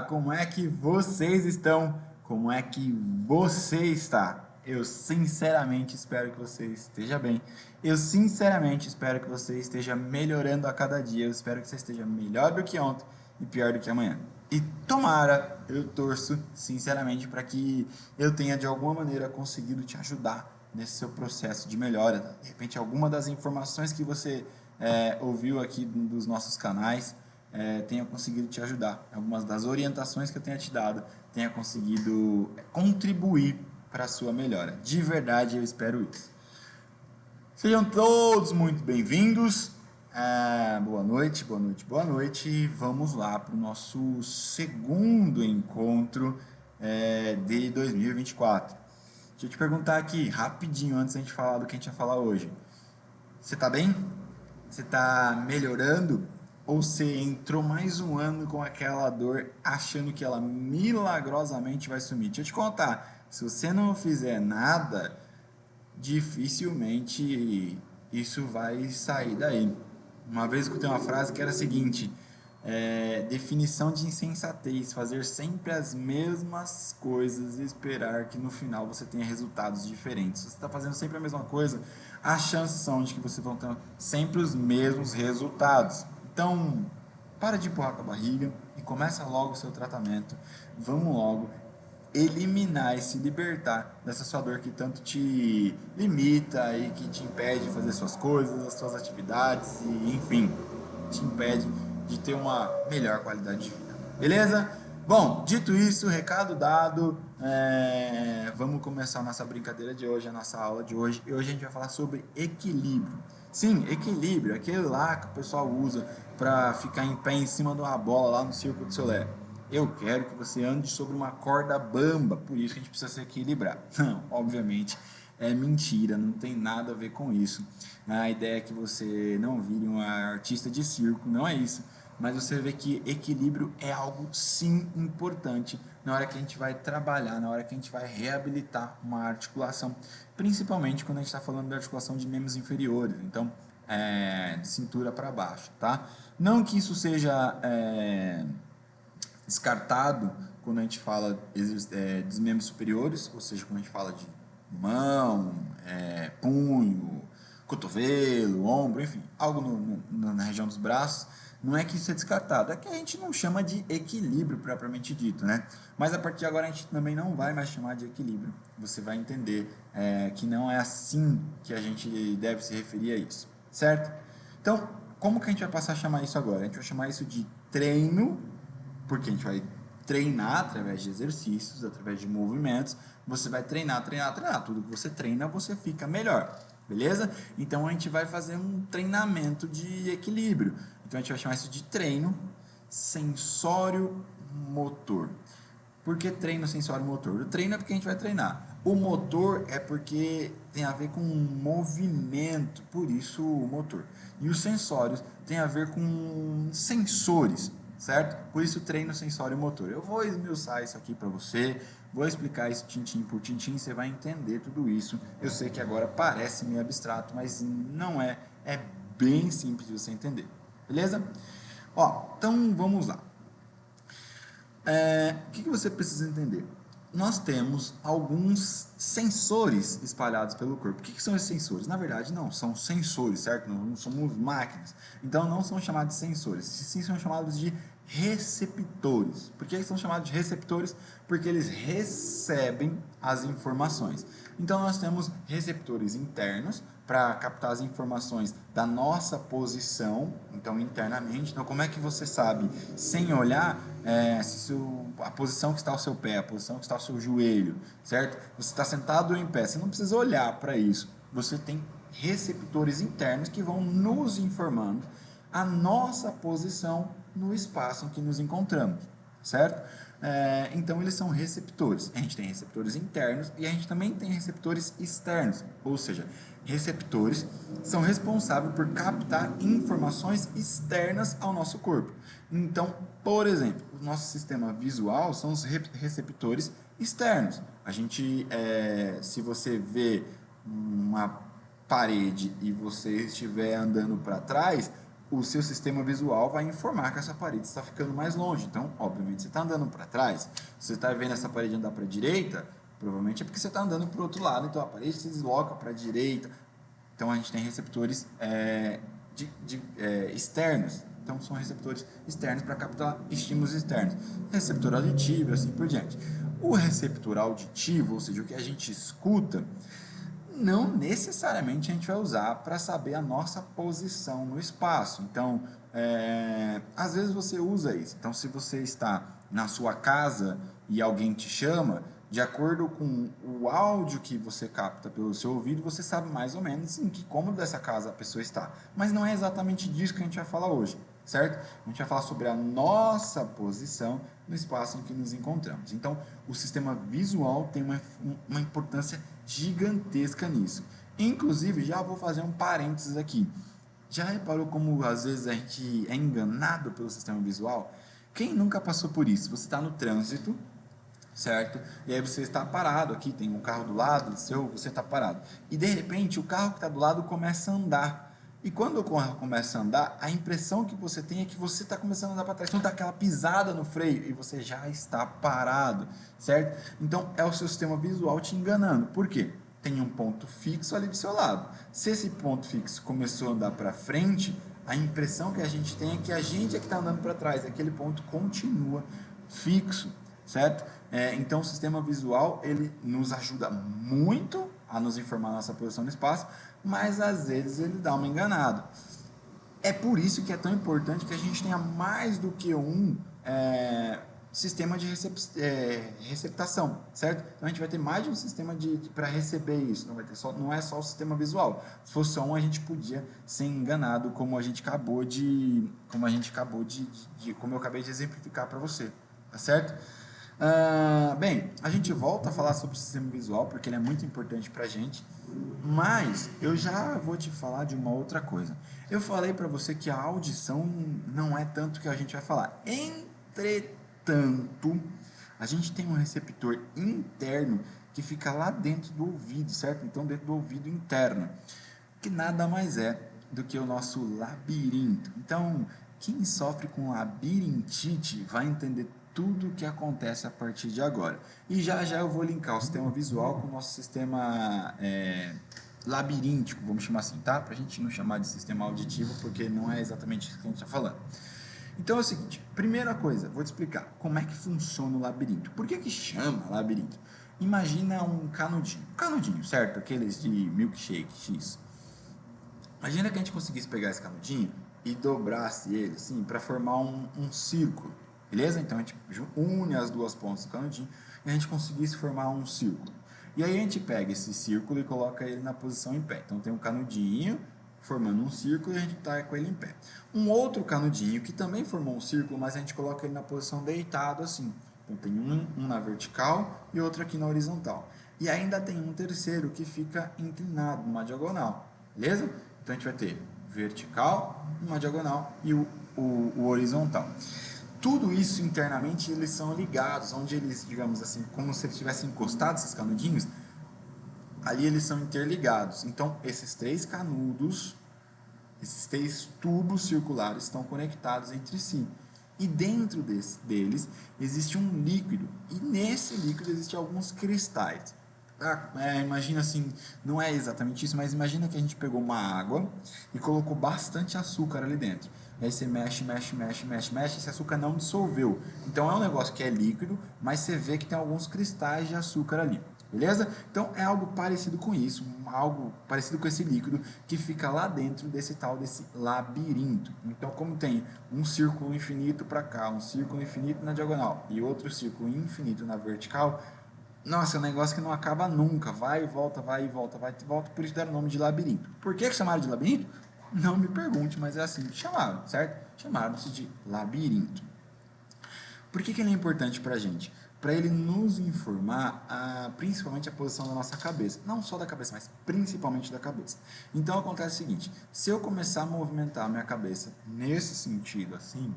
Como é que vocês estão? Como é que você está? Eu sinceramente espero que você esteja bem. Eu sinceramente espero que você esteja melhorando a cada dia. Eu espero que você esteja melhor do que ontem e pior do que amanhã. E tomara, eu torço sinceramente para que eu tenha de alguma maneira conseguido te ajudar nesse seu processo de melhora. De repente, alguma das informações que você ouviu aqui dos nossos canais tenha conseguido te ajudar. Algumas das orientações que eu tenha te dado tenha conseguido contribuir para a sua melhora. De verdade, eu espero isso. Sejam todos muito bem-vindos. Boa noite, boa noite, boa noite. Vamos lá para o nosso segundo encontro de 2024. Deixa eu te perguntar aqui, rapidinho, antes da gente falar do que a gente vai falar hoje. Você está bem? Você está melhorando? Ou você entrou mais um ano com aquela dor achando que ela milagrosamente vai sumir? Deixa eu te contar, se você não fizer nada, dificilmente isso vai sair daí. Uma vez eu escutei uma frase que era a seguinte: definição de insensatez, fazer sempre as mesmas coisas e esperar que no final você tenha resultados diferentes. Se você está fazendo sempre a mesma coisa, as chances são de que você vai ter sempre os mesmos resultados. Então, para de empurrar com a barriga e começa logo o seu tratamento. Vamos logo eliminar e se libertar dessa sua dor que tanto te limita e que te impede de fazer suas coisas, as suas atividades e, enfim, te impede de ter uma melhor qualidade de vida. Beleza? Bom, dito isso, recado dado, vamos começar a nossa brincadeira de hoje, a nossa aula de hoje. E hoje a gente vai falar sobre equilíbrio. Sim, equilíbrio, aquele lá que o pessoal usa para ficar em pé em cima de uma bola lá no Circo du Soleil. Eu quero que você ande sobre uma corda bamba, por isso que a gente precisa se equilibrar. Não, obviamente é mentira, não tem nada a ver com isso. A ideia é que você não vire um artista de circo, não é isso. Mas você vê que equilíbrio é algo sim importante na hora que a gente vai trabalhar, na hora que a gente vai reabilitar uma articulação, principalmente quando a gente está falando da articulação de membros inferiores, então de cintura para baixo, tá? Não que isso seja descartado quando a gente fala dos membros superiores, ou seja, quando a gente fala de mão, punho, cotovelo, ombro, enfim, algo na região dos braços. Não é que isso é descartado, é que a gente não chama de equilíbrio propriamente dito, né? Mas a partir de agora a gente também não vai mais chamar de equilíbrio. Você vai entender que não é assim que a gente deve se referir a isso, certo? Então, como que a gente vai passar a chamar isso agora? A gente vai chamar isso de treino, porque a gente vai treinar através de exercícios, através de movimentos. Você vai treinar. Tudo que você treina, você fica melhor. Beleza? Então a gente vai fazer um treinamento de equilíbrio. Então a gente vai chamar isso de treino sensório motor. Por que treino sensório motor? O treino é porque a gente vai treinar. O motor é porque tem a ver com movimento, por isso o motor. E os sensórios tem a ver com sensores, certo? Por isso treino sensório motor. Eu vou esmiuçar isso aqui para você, vou explicar isso tintim por tintim, você vai entender tudo isso. Eu sei que agora parece meio abstrato, mas não é. É bem simples de você entender. Beleza? Então vamos lá. O que você precisa entender? Nós temos alguns sensores espalhados pelo corpo. O que são esses sensores? Na verdade, não, são sensores, certo? Não somos máquinas. Então, não são chamados de sensores. Sim, são chamados de receptores. Por que eles são chamados de receptores? Porque eles recebem as informações. Então, nós temos receptores internos para captar as informações da nossa posição, então internamente. Então, como é que você sabe, sem olhar, a posição que está o seu pé, a posição que está o seu joelho, certo? Você está sentado ou em pé, você não precisa olhar para isso. Você tem receptores internos que vão nos informando a nossa posição no espaço em que nos encontramos, certo? Então eles são receptores. A gente tem receptores internos e a gente também tem receptores externos, ou seja, receptores são responsáveis por captar informações externas ao nosso corpo. Então, por exemplo, o nosso sistema visual são os receptores externos. A gente, se você vê uma parede e você estiver andando para trás, o seu sistema visual vai informar que essa parede está ficando mais longe. Então, obviamente, você está andando para trás. Se você está vendo essa parede andar para a direita, provavelmente é porque você está andando para o outro lado, então a parede se desloca para a direita. Então, a gente tem receptores externos. Então, são receptores externos para captar estímulos externos. Receptor auditivo e assim por diante. O receptor auditivo, ou seja, o que a gente escuta, não necessariamente a gente vai usar para saber a nossa posição no espaço. Então, às vezes você usa isso. Então, se você está na sua casa e alguém te chama, de acordo com o áudio que você capta pelo seu ouvido, você sabe mais ou menos em que cômodo dessa casa a pessoa está. Mas não é exatamente disso que a gente vai falar hoje, certo? A gente vai falar sobre a nossa posição no espaço em que nos encontramos. Então, o sistema visual tem uma importância gigantesca nisso. Inclusive, já vou fazer um parênteses aqui. Já reparou como às vezes a gente é enganado pelo sistema visual? Quem nunca passou por isso? Você está no trânsito, certo? E aí você está parado aqui, tem um carro do lado seu, você está parado. E de repente o carro que está do lado começa a andar. E quando o carro começa a andar, a impressão que você tem é que você está começando a andar para trás. Então dá aquela pisada no freio e você já está parado, certo? Então é o seu sistema visual te enganando. Por quê? Tem um ponto fixo ali do seu lado. Se esse ponto fixo começou a andar para frente, a impressão que a gente tem é que a gente é que está andando para trás. Aquele ponto continua fixo, certo? Então o sistema visual ele nos ajuda muito a nos informar a nossa posição no espaço, mas às vezes ele dá uma enganada. É por isso que é tão importante que a gente tenha mais do que um sistema de receptação, certo? Então a gente vai ter mais de um sistema para receber isso, não é só o sistema visual. Se fosse só um, a gente podia ser enganado, como eu acabei de exemplificar para você, tá certo? Bem, a gente volta a falar sobre o sistema visual porque ele é muito importante para a gente, mas eu já vou te falar de uma outra coisa. Eu falei para você que a audição não é tanto que a gente vai falar. Entretanto, a gente tem um receptor interno que fica lá dentro do ouvido, certo? Então, dentro do ouvido interno, que nada mais é do que o nosso labirinto. Então, quem sofre com labirintite vai entender tudo o que acontece a partir de agora. E já já eu vou linkar o sistema visual com o nosso sistema labiríntico, vamos chamar assim, tá? Para a gente não chamar de sistema auditivo, porque não é exatamente isso que a gente está falando. Então é o seguinte, primeira coisa, vou te explicar como é que funciona o labirinto. Por que chama labirinto? Imagina um canudinho, certo? Aqueles de milkshake X. Imagina que a gente conseguisse pegar esse canudinho e dobrasse ele assim para formar um círculo, beleza? Então a gente une as duas pontas do canudinho e a gente conseguisse formar um círculo. E aí a gente pega esse círculo e coloca ele na posição em pé. Então tem um canudinho formando um círculo e a gente está com ele em pé. Um outro canudinho que também formou um círculo, mas a gente coloca ele na posição deitado assim. Então tem um na vertical e outro aqui na horizontal. E ainda tem um terceiro que fica inclinado, numa diagonal, beleza? Então a gente vai ter vertical, uma diagonal e o horizontal. Tudo isso internamente eles são ligados, onde eles, digamos assim, como se eles tivessem encostado esses canudinhos, ali eles são interligados. Então esses três canudos, esses três tubos circulares estão conectados entre si. E dentro deles existe um líquido, e nesse líquido existem alguns cristais. Imagina assim, não é exatamente isso, mas imagina que a gente pegou uma água e colocou bastante açúcar ali dentro. E aí você mexe, esse açúcar não dissolveu. Então é um negócio que é líquido, mas você vê que tem alguns cristais de açúcar ali. Beleza? Então é algo parecido com isso, algo parecido com esse líquido que fica lá dentro desse labirinto. Então, como tem um círculo infinito para cá, um círculo infinito na diagonal e outro círculo infinito na vertical, nossa, é um negócio que não acaba nunca, vai e volta, por isso deram o nome de labirinto. Por que chamaram de labirinto? Não me pergunte, mas é assim que chamaram, certo? Chamaram-se de labirinto. Por que ele é importante para a gente? Para ele nos informar principalmente a posição da nossa cabeça. Não só da cabeça, mas principalmente da cabeça. Então acontece o seguinte, se eu começar a movimentar a minha cabeça nesse sentido assim,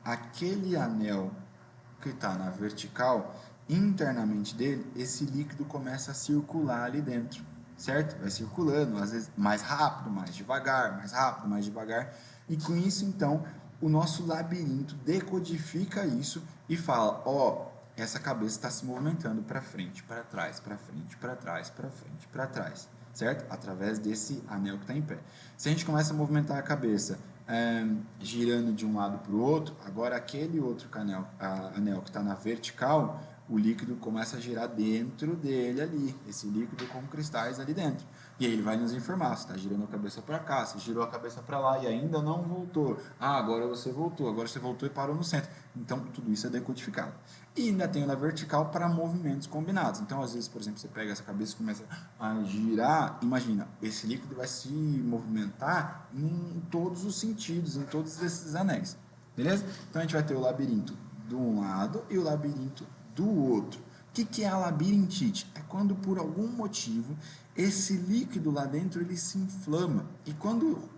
aquele anel que está na vertical, internamente dele, esse líquido começa a circular ali dentro, certo? Vai circulando, às vezes mais rápido, mais devagar, mais rápido, mais devagar. E com isso, então, o nosso labirinto decodifica isso e fala, ó, essa cabeça está se movimentando para frente, para trás, para frente, para trás, para frente, para trás, certo? Através desse anel que está em pé. Se a gente começa a movimentar a cabeça girando de um lado para o outro, agora aquele outro anel que está na vertical, o líquido começa a girar dentro dele ali, esse líquido com cristais ali dentro. E aí ele vai nos informar, se está girando a cabeça para cá, se girou a cabeça para lá e ainda não voltou. Ah, agora você voltou e parou no centro. Então, tudo isso é decodificado. E ainda tem na vertical para movimentos combinados. Então, às vezes, por exemplo, você pega essa cabeça e começa a girar, imagina, esse líquido vai se movimentar em todos os sentidos, em todos esses anéis. Beleza? Então, a gente vai ter o labirinto de um lado e o labirinto do outro. O que é a labirintite? É quando, por algum motivo, esse líquido lá dentro ele se inflama. E quando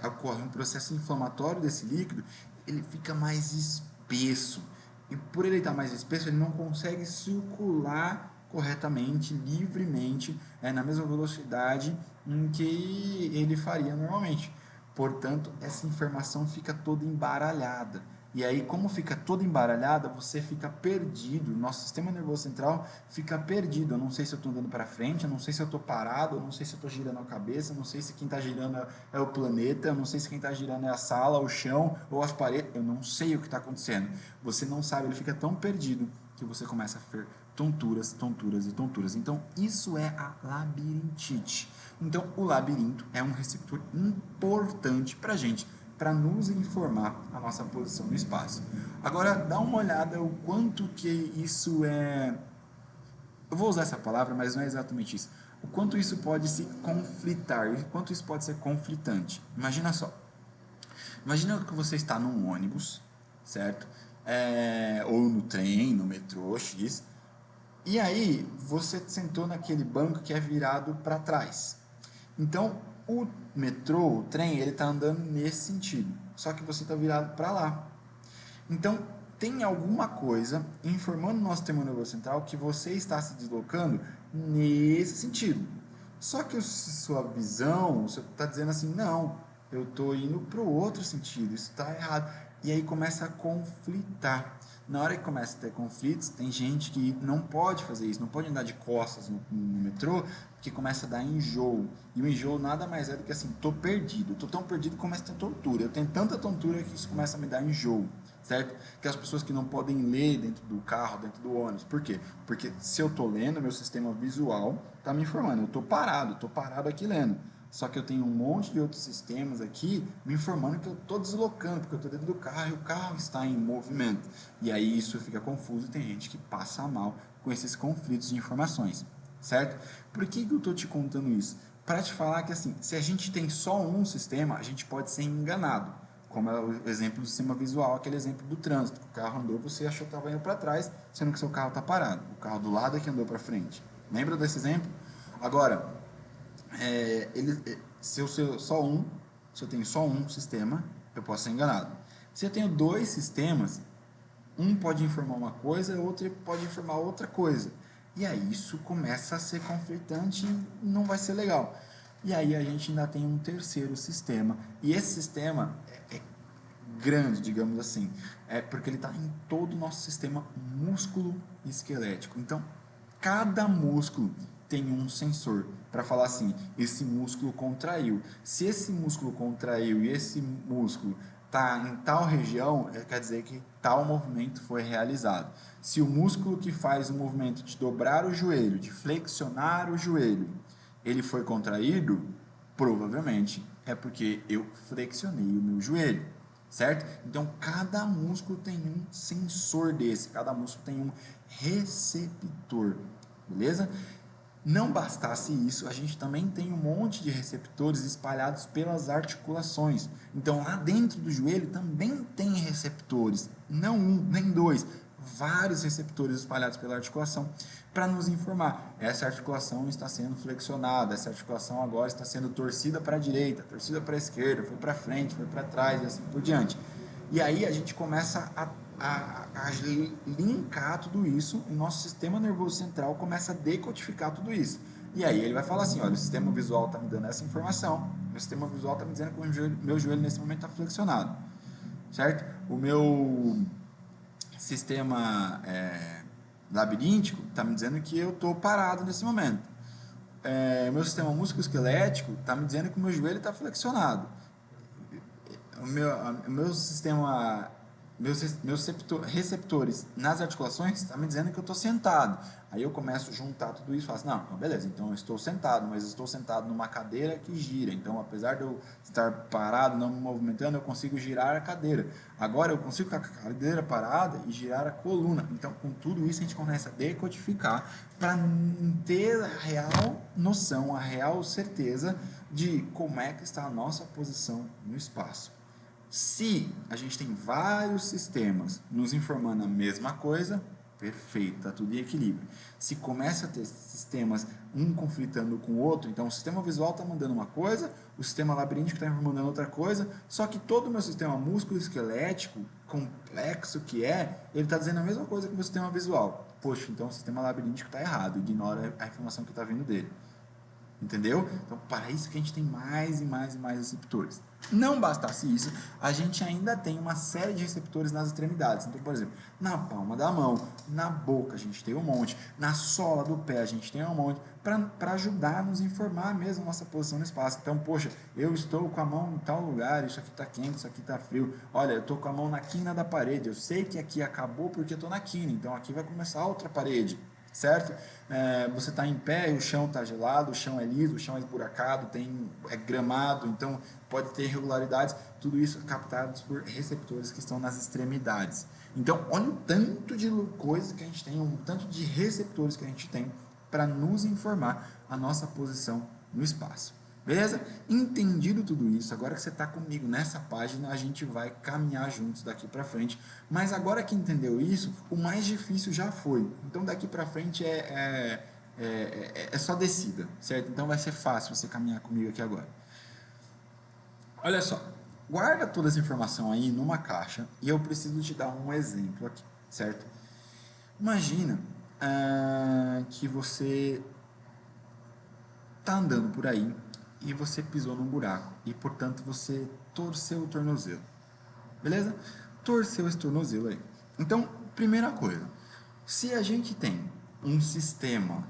ocorre um processo inflamatório desse líquido, ele fica mais espesso. E por ele estar mais espesso, ele não consegue circular corretamente, livremente, na mesma velocidade em que ele faria normalmente. Portanto, essa informação fica toda embaralhada. E aí, como fica toda embaralhada, você fica perdido. Nosso sistema nervoso central fica perdido. Eu não sei se eu estou andando para frente, eu não sei se eu estou parado, eu não sei se eu estou girando a cabeça, eu não sei se quem está girando é o planeta, eu não sei se quem está girando é a sala, o chão ou as paredes. Eu não sei o que está acontecendo. Você não sabe, ele fica tão perdido que você começa a ter tonturas, tonturas e tonturas. Então, isso é a labirintite. Então, o labirinto é um receptor importante para a gente, para nos informar a nossa posição no espaço. Agora, dá uma olhada o quanto que isso é... Eu vou usar essa palavra, mas não é exatamente isso. O quanto isso pode se conflitar, o quanto isso pode ser conflitante. Imagina só. Imagina que você está num ônibus, certo? Ou no trem, no metrô, X. E aí, você sentou naquele banco que é virado para trás. Então, o metrô, o trem, ele está andando nesse sentido. Só que você está virado para lá. Então, tem alguma coisa informando no nosso sistema nervoso central que você está se deslocando nesse sentido. Só que sua visão, você está dizendo assim, não, eu estou indo para o outro sentido, isso está errado. E aí começa a conflitar. Na hora que começa a ter conflitos, tem gente que não pode fazer isso, não pode andar de costas no metrô, porque começa a dar enjoo. E o enjoo nada mais é do que assim, tô perdido, tô tão perdido que começa a ter tontura. Eu tenho tanta tontura que isso começa a me dar enjoo, certo? Que as pessoas que não podem ler dentro do carro, dentro do ônibus. Por quê? Porque se eu tô lendo, meu sistema visual tá me informando, eu tô parado aqui lendo. Só que eu tenho um monte de outros sistemas aqui me informando que eu estou deslocando, porque eu estou dentro do carro e o carro está em movimento. E aí isso fica confuso e tem gente que passa mal com esses conflitos de informações, certo? Por que eu estou te contando isso? Para te falar que assim, se a gente tem só um sistema, a gente pode ser enganado. Como é o exemplo do sistema visual, aquele exemplo do trânsito. O carro andou, você achou que estava indo para trás, sendo que seu carro está parado. O carro do lado é que andou para frente. Lembra desse exemplo? Agora, se eu tenho só um sistema, eu posso ser enganado. Se eu tenho dois sistemas, um pode informar uma coisa, o outro pode informar outra coisa. E aí isso começa a ser conflitante e não vai ser legal. E aí a gente ainda tem um terceiro sistema. E esse sistema é grande, digamos assim, porque ele está em todo o nosso sistema músculo esquelético. Então, cada músculo tem um sensor para falar assim, esse músculo contraiu. Se esse músculo contraiu e esse músculo está em tal região, quer dizer que tal movimento foi realizado. Se o músculo que faz o movimento de dobrar o joelho, de flexionar o joelho, ele foi contraído, provavelmente é porque eu flexionei o meu joelho, certo? Então, cada músculo tem um sensor desse, cada músculo tem um receptor, beleza? Não bastasse isso, a gente também tem um monte de receptores espalhados pelas articulações. Então, lá dentro do joelho também tem receptores, não um, nem dois, vários receptores espalhados pela articulação para nos informar. Essa articulação está sendo flexionada, essa articulação agora está sendo torcida para a direita, torcida para a esquerda, foi para frente, foi para trás e assim por diante. E aí a gente começa a linkar tudo isso, e nosso sistema nervoso central começa a decodificar tudo isso. E aí ele vai falar assim, olha, o sistema visual está me dando essa informação, Meu sistema visual está me dizendo que meu joelho nesse momento está flexionado, certo? O meu sistema labiríntico está me dizendo que eu estou parado nesse momento. Meu sistema músculo-esquelético está me dizendo que o meu joelho está flexionado. O meu sistema, meus receptores nas articulações estão me dizendo que eu estou sentado. Aí eu começo a juntar tudo isso e falo assim, não, então beleza, então eu estou sentado, mas estou sentado numa cadeira que gira. Então, apesar de eu estar parado, não me movimentando, eu consigo girar a cadeira. Agora eu consigo ficar com a cadeira parada e girar a coluna. Então, com tudo isso, a gente começa a decodificar para ter a real noção, a real certeza de como é que está a nossa posição no espaço. Se a gente tem vários sistemas nos informando a mesma coisa, perfeito, está tudo em equilíbrio. Se começa a ter sistemas um conflitando com o outro, então o sistema visual está mandando uma coisa, o sistema labiríntico está mandando outra coisa, só que todo o meu sistema músculo-esquelético, complexo que ele está dizendo a mesma coisa que o meu sistema visual. Poxa, então o sistema labiríntico está errado, ignora a informação que está vindo dele. Entendeu? Então, para isso que a gente tem mais e mais e mais receptores. Não bastasse isso, a gente ainda tem uma série de receptores nas extremidades. Então, por exemplo, na palma da mão, na boca a gente tem um monte, na sola do pé a gente tem um monte, para ajudar a nos informar mesmo a nossa posição no espaço. Então, poxa, eu estou com a mão em tal lugar, isso aqui está quente, isso aqui está frio. Olha, eu estou com a mão na quina da parede, eu sei que aqui acabou porque eu estou na quina, então aqui vai começar outra parede. Certo? Você está em pé, o chão está gelado, o chão é liso, o chão é esburacado, é gramado, então pode ter irregularidades, tudo isso é captado por receptores que estão nas extremidades. Então, olha o tanto de coisas que a gente tem, o tanto de receptores que a gente tem para nos informar a nossa posição no espaço. Beleza? Entendido tudo isso, agora que você está comigo nessa página, a gente vai caminhar juntos daqui para frente. Mas agora que entendeu isso, o mais difícil já foi. Então daqui para frente é só descida, certo? Então vai ser fácil você caminhar comigo aqui agora. Olha só, guarda toda essa informação aí numa caixa e eu preciso te dar um exemplo aqui, certo? Imagina que você está andando por aí e você pisou num buraco e, portanto, você torceu o tornozelo. Beleza? Torceu esse tornozelo aí. Então, primeira coisa, se a gente tem um sistema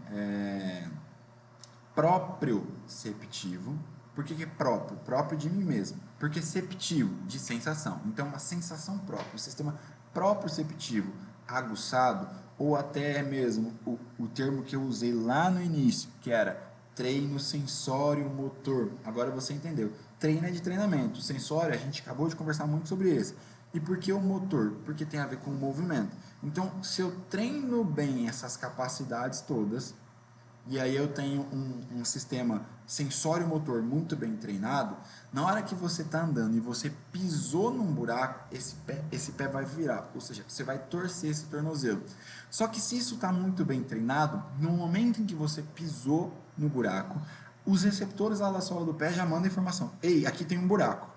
proprioceptivo, por que é próprio? Próprio de mim mesmo. Porque ceptivo, de sensação. Então, uma sensação própria, um sistema proprioceptivo aguçado, ou até mesmo o termo que eu usei lá no início, que era treino sensório motor. Agora você entendeu. Treino é de treinamento. Sensório, a gente acabou de conversar muito sobre esse. E por que o motor? Porque tem a ver com o movimento. Então, se eu treino bem essas capacidades todas, e aí eu tenho um sistema sensório-motor muito bem treinado, na hora que você está andando e você pisou num buraco, esse pé vai virar, ou seja, você vai torcer esse tornozelo. Só que se isso está muito bem treinado, no momento em que você pisou no buraco, os receptores lá da sola do pé já mandam informação. Ei, aqui tem um buraco.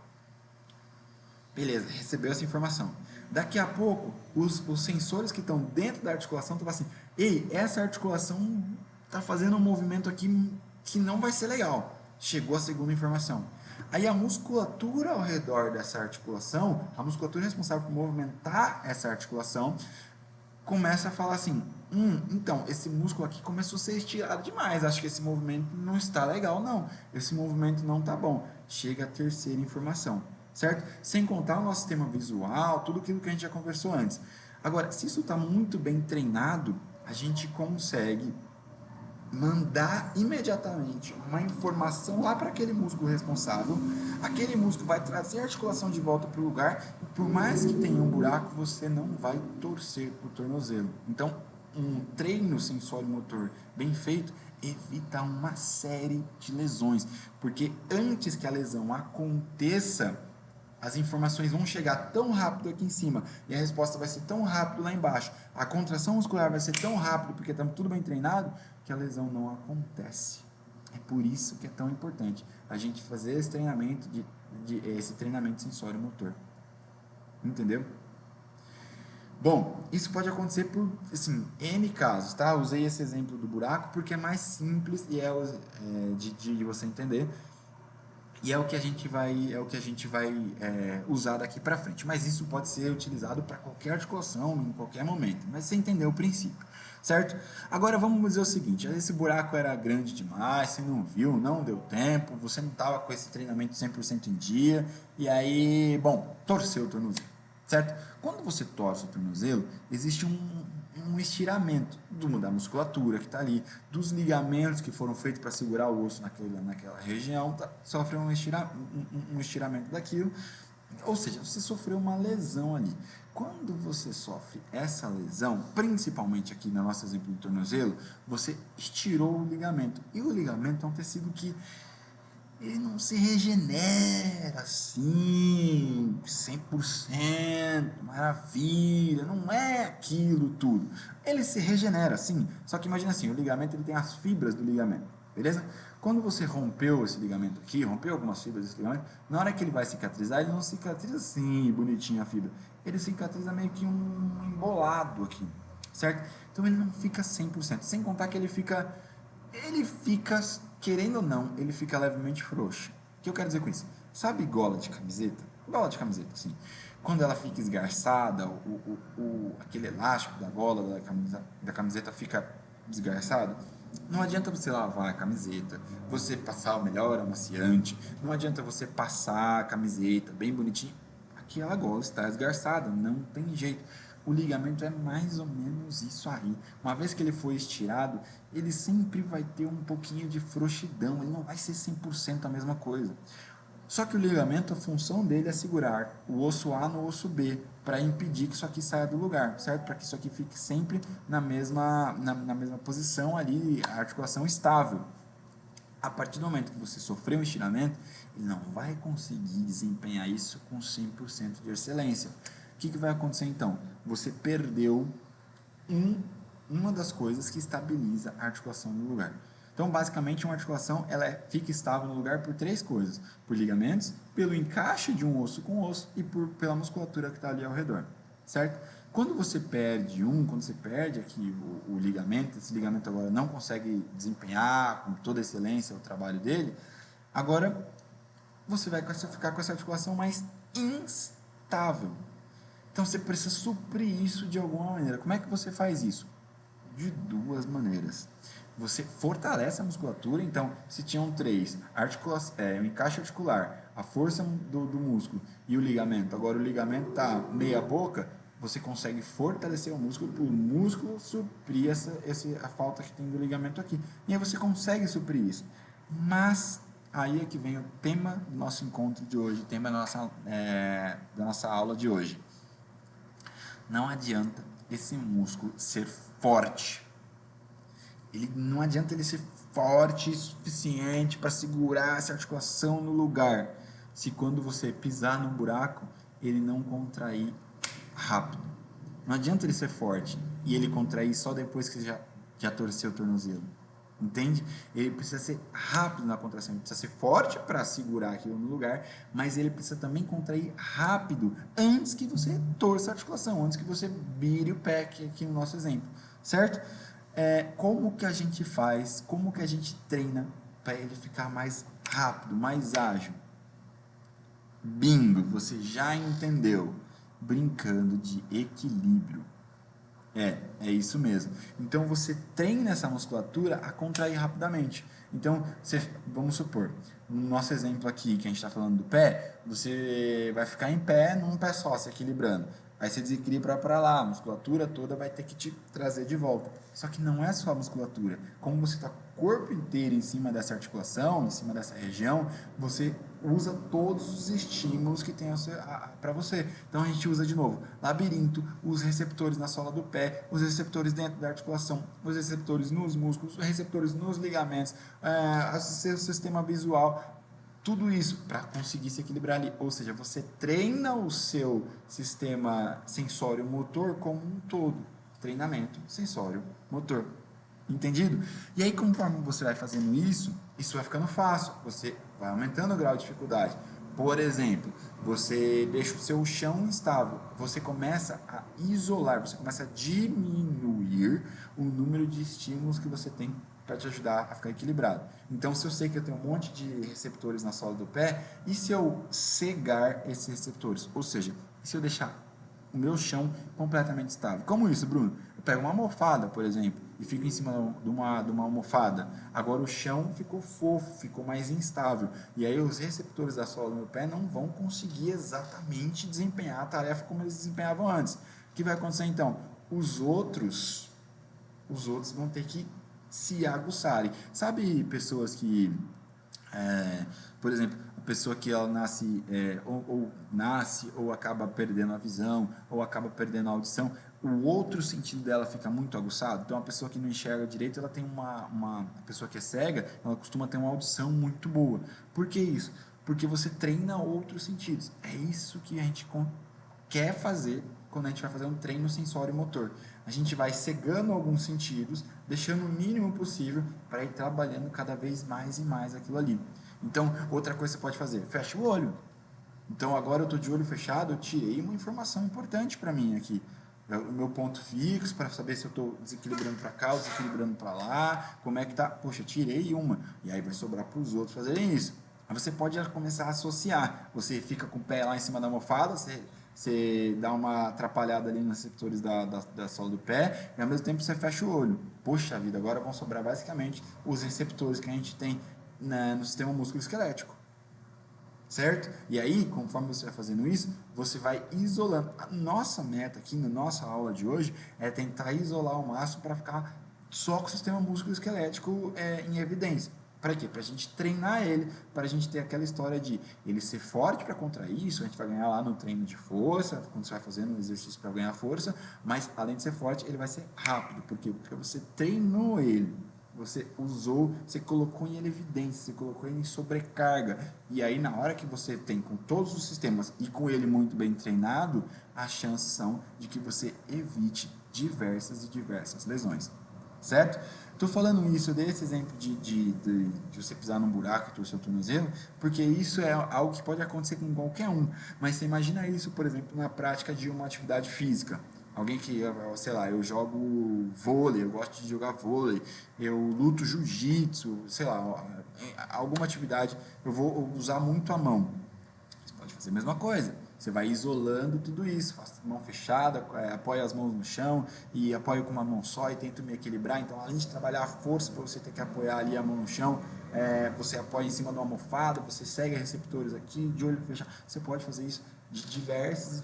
Beleza, recebeu essa informação. Daqui a pouco, os sensores que estão dentro da articulação estão assim, ei, essa articulação está fazendo um movimento aqui que não vai ser legal. Chegou a segunda informação. Aí a musculatura ao redor dessa articulação, a musculatura responsável por movimentar essa articulação, começa a falar assim, então, esse músculo aqui começou a ser estirado demais, acho que esse movimento não está legal, não. Esse movimento não está bom. Chega a terceira informação, certo? Sem contar o nosso sistema visual, tudo aquilo que a gente já conversou antes. Agora, se isso está muito bem treinado, a gente consegue mandar imediatamente uma informação lá para aquele músculo responsável, aquele músculo vai trazer a articulação de volta para o lugar, e por mais que tenha um buraco, você não vai torcer o tornozelo. Então, um treino sensório-motor bem feito evita uma série de lesões, porque antes que a lesão aconteça, as informações vão chegar tão rápido aqui em cima e a resposta vai ser tão rápido lá embaixo, a contração muscular vai ser tão rápido porque está tudo bem treinado, que a lesão não acontece. É por isso que é tão importante a gente fazer esse treinamento esse treinamento sensório-motor. Entendeu? Bom, isso pode acontecer por, assim, N casos, tá? Usei esse exemplo do buraco porque é mais simples e de você entender. E é o que a gente vai usar daqui para frente. Mas isso pode ser utilizado para qualquer articulação, em qualquer momento. Mas você entendeu o princípio, certo? Agora vamos dizer o seguinte: esse buraco era grande demais, você não viu, não deu tempo, você não estava com esse treinamento 100% em dia, e aí, bom, torceu o tornozelo, certo? Quando você torce o tornozelo, existe um estiramento da musculatura que está ali, dos ligamentos que foram feitos para segurar o osso naquela região, sofre um estiramento daquilo, ou seja, você sofreu uma lesão ali. Quando você sofre essa lesão, principalmente aqui no nosso exemplo do tornozelo, você estirou o ligamento, e o ligamento é um tecido que ele não se regenera assim, 100%, maravilha, não é aquilo tudo. Ele se regenera, sim, só que imagina assim, o ligamento ele tem as fibras do ligamento, beleza? Quando você rompeu esse ligamento aqui, rompeu algumas fibras desse ligamento, na hora que ele vai cicatrizar, ele não cicatriza assim, bonitinho a fibra, ele cicatriza meio que um embolado aqui, certo? Então ele não fica 100%, sem contar que ele fica, querendo ou não, ele fica levemente frouxo. O que eu quero dizer com isso? Sabe gola de camiseta? Gola de camiseta, assim. Quando ela fica esgarçada, aquele elástico da gola da camiseta fica desgarçado, não adianta você lavar a camiseta, você passar o melhor amaciante, não adianta você passar a camiseta bem bonitinho, aquela gola está esgarçada, não tem jeito. O ligamento é mais ou menos isso aí. Uma vez que ele foi estirado, ele sempre vai ter um pouquinho de frouxidão, ele não vai ser 100% a mesma coisa. Só que o ligamento, a função dele é segurar o osso A no osso B, para impedir que isso aqui saia do lugar, certo? Para que isso aqui fique sempre na mesma posição ali, a articulação estável. A partir do momento que você sofreu um estiramento, ele não vai conseguir desempenhar isso com 100% de excelência. O que vai acontecer então? Você perdeu uma das coisas que estabiliza a articulação no lugar. Então, basicamente, uma articulação fica estável no lugar por três coisas: por ligamentos, pelo encaixe de um osso com osso e pela musculatura que está ali ao redor, certo? Quando você perde aqui o ligamento, esse ligamento agora não consegue desempenhar com toda excelência o trabalho dele, agora você vai ficar com essa articulação mais instável. Então você precisa suprir isso de alguma maneira. Como é que você faz isso? De duas maneiras. Você fortalece a musculatura, então se tinham três, o encaixe articular, a força do músculo e o ligamento, agora o ligamento está meia boca, você consegue fortalecer o músculo para o músculo suprir a falta que tem do ligamento aqui. E aí você consegue suprir isso. Mas aí é que vem o tema do nosso encontro de hoje, o tema da nossa aula de hoje. Não adianta esse músculo ser forte. Não adianta ele ser forte o suficiente para segurar essa articulação no lugar, se quando você pisar no buraco, ele não contrair rápido. Não adianta ele ser forte e ele contrair só depois que você já torceu o tornozelo. Entende? Ele precisa ser rápido na contração, ele precisa ser forte para segurar aquilo no lugar, mas ele precisa também contrair rápido antes que você torça a articulação, antes que você vire o pé, aqui no nosso exemplo, certo? Como que a gente faz, como que a gente treina para ele ficar mais rápido, mais ágil? Bingo, você já entendeu, brincando de equilíbrio. É isso mesmo. Então você treina essa musculatura a contrair rapidamente. Então, vamos supor, no nosso exemplo aqui, que a gente está falando do pé, você vai ficar em pé num pé só, se equilibrando. Aí você desequilibra para lá, a musculatura toda vai ter que te trazer de volta. Só que não é só a musculatura. Como você está o corpo inteiro em cima dessa articulação, em cima dessa região, você usa todos os estímulos que tem para você. Então a gente usa de novo labirinto, os receptores na sola do pé, os receptores dentro da articulação, os receptores nos músculos, os receptores nos ligamentos, o sistema visual, tudo isso para conseguir se equilibrar ali. Ou seja, você treina o seu sistema sensório-motor como um todo. Treinamento sensório-motor. Entendido? E aí, conforme você vai fazendo isso vai ficando fácil. Você vai aumentando o grau de dificuldade. Por exemplo, você deixa o seu chão instável. Você começa a isolar, você começa a diminuir o número de estímulos que você tem para te ajudar a ficar equilibrado. Então, se eu sei que eu tenho um monte de receptores na sola do pé, e se eu cegar esses receptores? Ou seja, e se eu deixar o meu chão completamente estável? Como isso, Bruno? Eu pego uma almofada, por exemplo, e fico em cima de uma almofada. Agora o chão ficou fofo, ficou mais instável. E aí os receptores da sola do meu pé não vão conseguir exatamente desempenhar a tarefa como eles desempenhavam antes. O que vai acontecer então? Os outros vão ter que se aguçarem. Sabe pessoas que, por exemplo, a pessoa que ela nasce, ou nasce, ou acaba perdendo a visão, ou acaba perdendo a audição, o outro sentido dela fica muito aguçado. Então, a pessoa que não enxerga direito, ela tem a pessoa que é cega, ela costuma ter uma audição muito boa. Por que isso? Porque você treina outros sentidos. É isso que a gente quer fazer quando a gente vai fazer um treino sensório motor. A gente vai cegando alguns sentidos, deixando o mínimo possível para ir trabalhando cada vez mais e mais aquilo ali. Então, outra coisa que você pode fazer, fecha o olho. Então, agora eu estou de olho fechado, eu tirei uma informação importante para mim aqui. O meu ponto fixo, para saber se eu estou desequilibrando para cá ou desequilibrando para lá, como é que tá. Poxa, tirei uma. E aí vai sobrar para os outros fazerem isso. Aí você pode começar a associar. Você fica com o pé lá em cima da almofada, você dá uma atrapalhada ali nos receptores da sola do pé e ao mesmo tempo você fecha o olho. Poxa vida, agora vão sobrar basicamente os receptores que a gente tem, né, no sistema músculo-esquelético. Certo? E aí, conforme você vai fazendo isso, você vai isolando. A nossa meta aqui na nossa aula de hoje é tentar isolar ao máximo para ficar só com o sistema músculo-esquelético em evidência. Para quê? Para a gente treinar ele, para a gente ter aquela história de ele ser forte para contrair isso, a gente vai ganhar lá no treino de força, quando você vai fazendo um exercício para ganhar força, mas além de ser forte, ele vai ser rápido. Por quê? Porque você treinou ele. Você usou, você colocou em evidência, você colocou ele em sobrecarga. E aí, na hora que você tem com todos os sistemas e com ele muito bem treinado, as chances são de que você evite diversas e diversas lesões. Certo? Estou falando isso, eu dei esse exemplo de você pisar num buraco e torcer o tornozelo, porque isso é algo que pode acontecer com qualquer um. Mas você imagina isso, por exemplo, na prática de uma atividade física. Alguém que, sei lá, eu jogo vôlei, eu gosto de jogar vôlei, eu luto jiu-jitsu, sei lá, alguma atividade, eu vou usar muito a mão. Você pode fazer a mesma coisa. Você vai isolando tudo isso, faz mão fechada, apoia as mãos no chão e apoia com uma mão só e tenta me equilibrar. Então, além de trabalhar a força para você ter que apoiar ali a mão no chão, você apoia em cima de uma almofada, você segue receptores aqui, de olho fechado. Você pode fazer isso de diversas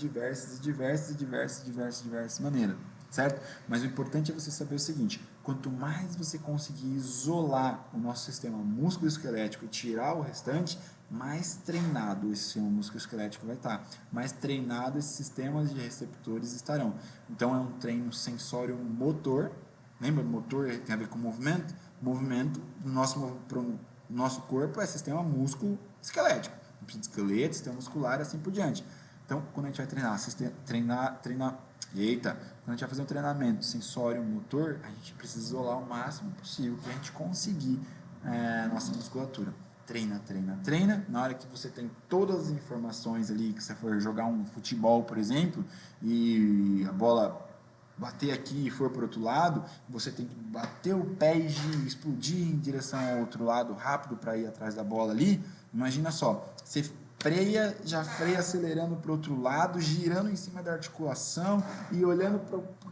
maneiras, certo? Mas o importante é você saber o seguinte: quanto mais você conseguir isolar o nosso sistema músculo-esquelético e tirar o restante, mais treinado esse sistema músculo-esquelético vai estar, mais treinado esses sistemas de receptores estarão. Então é um treino sensório motor. Lembra, motor tem a ver com movimento? Movimento no nosso corpo é sistema músculo-esquelético. Esqueleto, sistema muscular e assim por diante. Então, quando a gente vai quando a gente vai fazer um treinamento sensório motor, a gente precisa isolar o máximo possível para a gente conseguir nossa musculatura. Treina. Na hora que você tem todas as informações ali, que você for jogar um futebol, por exemplo, e a bola bater aqui e for para o outro lado, você tem que bater o pé e explodir em direção ao outro lado rápido para ir atrás da bola ali. Imagina só, você já freia acelerando para o outro lado, girando em cima da articulação e olhando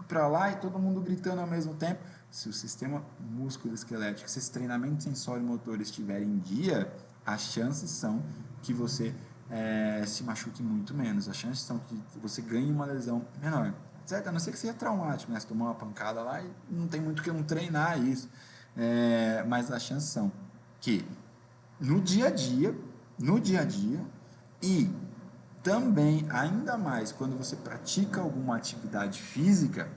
para lá e todo mundo gritando ao mesmo tempo. Se o sistema músculo-esquelético, se esse treinamento sensório motor estiver em dia, as chances são que você se machuque muito menos, as chances são que você ganhe uma lesão menor. Certo? A não ser que seja traumático, né? Se tomar uma pancada lá e não tem muito que não treinar isso. Mas as chances são que no dia a dia, e também, ainda mais, quando você pratica alguma atividade física,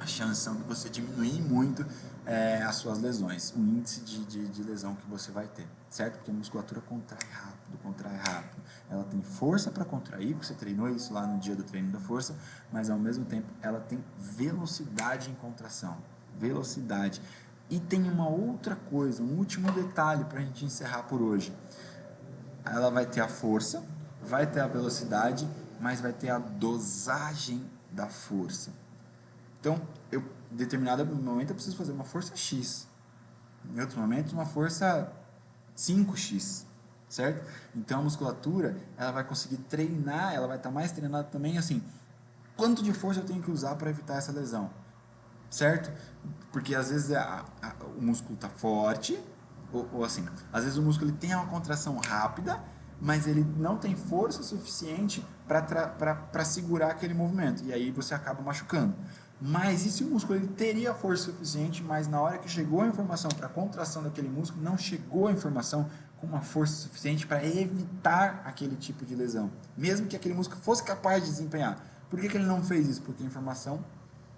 as chances são que você diminui muito as suas lesões, o índice de lesão que você vai ter, certo? Porque a musculatura contrai rápido. Ela tem força para contrair, porque você treinou isso lá no dia do treino da força, mas ao mesmo tempo ela tem velocidade em contração. Velocidade. E tem uma outra coisa, um último detalhe para a gente encerrar por hoje. Ela vai ter a força, vai ter a velocidade, mas vai ter a dosagem da força. Então, em determinado momento eu preciso fazer uma força X. em outros momentos, uma força 5x, certo? Então a musculatura, ela vai conseguir treinar, ela vai estar mais treinada também, assim, quanto de força eu tenho que usar para evitar essa lesão, certo? Porque às vezes o músculo está forte, ou assim, às vezes o músculo ele tem uma contração rápida, mas ele não tem força suficiente para segurar aquele movimento, e aí você acaba machucando. Mas e se o músculo ele teria força suficiente, mas na hora que chegou a informação para a contração daquele músculo, não chegou a informação com uma força suficiente para evitar aquele tipo de lesão, mesmo que aquele músculo fosse capaz de desempenhar. Por que ele não fez isso? Porque a informação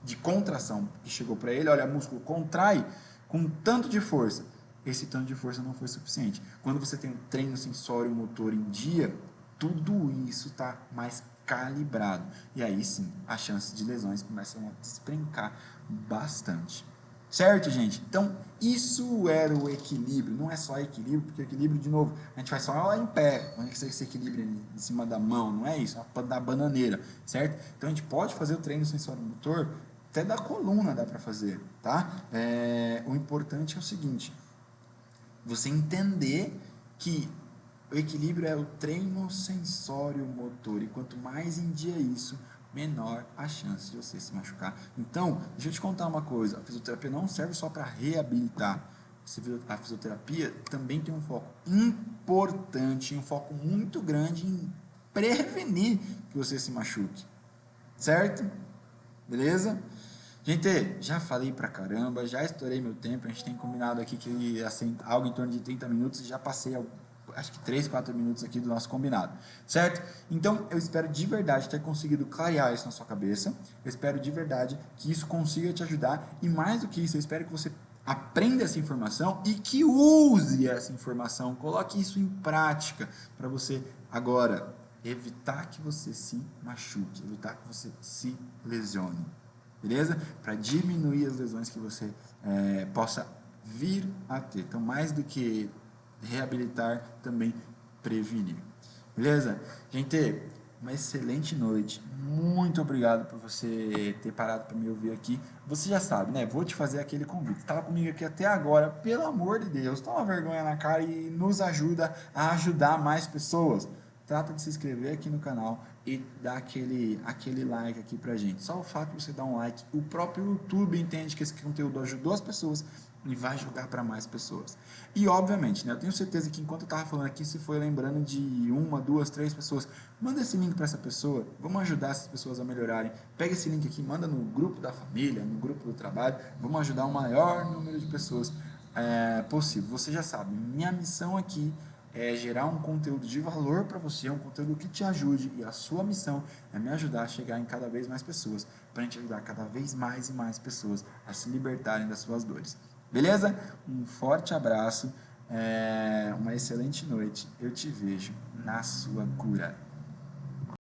de contração que chegou para ele, olha, o músculo contrai com tanto de força. Esse tanto de força não foi suficiente. Quando você tem um treino sensório motor em dia, tudo isso está mais calibrado. E aí sim, as chances de lesões começam a despencar bastante. Certo, gente? Então, isso era o equilíbrio. Não é só equilíbrio, porque equilíbrio, de novo, a gente faz só em pé. Onde é que você se equilibra em cima da mão? Não é isso, é da bananeira, certo? Então, a gente pode fazer o treino sensório motor, até da coluna dá para fazer, tá? O importante é o seguinte, você entender que o equilíbrio é o treino sensório motor, e quanto mais em dia isso, menor a chance de você se machucar. Então, deixa eu te contar uma coisa, a fisioterapia não serve só para reabilitar. A fisioterapia também tem um foco importante, um foco muito grande em prevenir que você se machuque. Certo? Beleza? Gente, já falei pra caramba, já estourei meu tempo, a gente tem combinado aqui que assim, algo em torno de 30 minutos, e já passei acho que 3, 4 minutos aqui do nosso combinado, certo? Então, eu espero de verdade ter conseguido clarear isso na sua cabeça, eu espero de verdade que isso consiga te ajudar, e mais do que isso, eu espero que você aprenda essa informação e que use essa informação, coloque isso em prática para você agora evitar que você se machuque, evitar que você se lesione. Beleza? Para diminuir as lesões que você possa vir a ter. Então, mais do que reabilitar, também prevenir. Beleza? Gente, uma excelente noite. Muito obrigado por você ter parado para me ouvir aqui. Você já sabe, né? Vou te fazer aquele convite. Estava comigo aqui até agora, pelo amor de Deus, toma vergonha na cara e nos ajuda a ajudar mais pessoas. Trata de se inscrever aqui no canal e dar aquele like aqui pra gente. Só o fato de você dar um like, o próprio YouTube entende que esse conteúdo ajudou as pessoas e vai ajudar para mais pessoas. E obviamente, né, eu tenho certeza que enquanto eu estava falando aqui, se foi lembrando de 1, 2, 3 pessoas, manda esse link para essa pessoa, vamos ajudar essas pessoas a melhorarem. Pega esse link aqui, manda no grupo da família, no grupo do trabalho, vamos ajudar o maior número de pessoas possível. Você já sabe, minha missão aqui é gerar um conteúdo de valor para você, um conteúdo que te ajude, e a sua missão é me ajudar a chegar em cada vez mais pessoas, para a gente ajudar cada vez mais e mais pessoas a se libertarem das suas dores. Beleza? Um forte abraço, uma excelente noite. Eu te vejo na sua cura.